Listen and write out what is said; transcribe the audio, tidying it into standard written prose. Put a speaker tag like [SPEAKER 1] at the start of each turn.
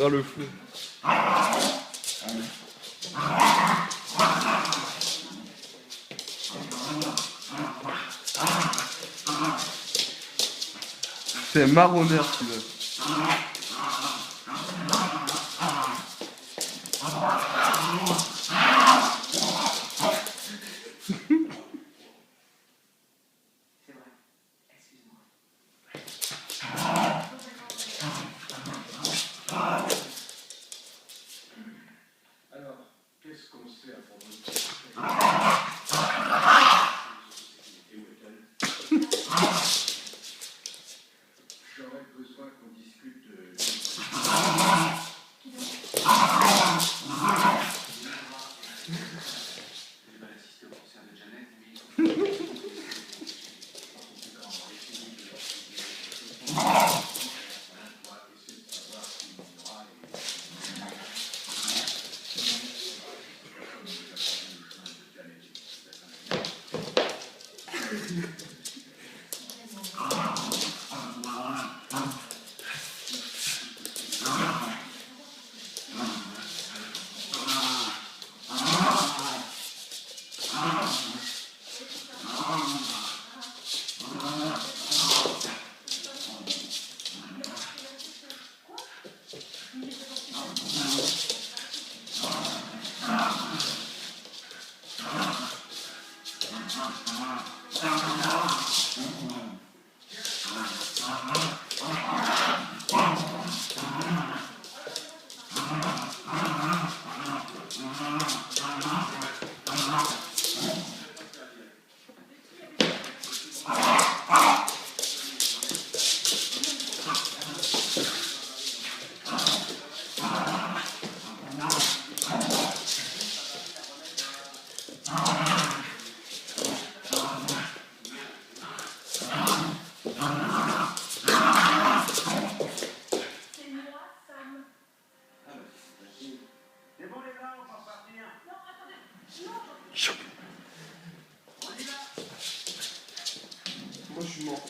[SPEAKER 1] vers le fond. C'est un marronneur celui-là.
[SPEAKER 2] Alors, qu'est-ce qu'on sait à propos de J'aurais besoin qu'on discute de... J'ai mal assisté au concert de Janet, mais... C'est bon les gars, on va partir. Non, attendez.
[SPEAKER 1] Moi je suis mort.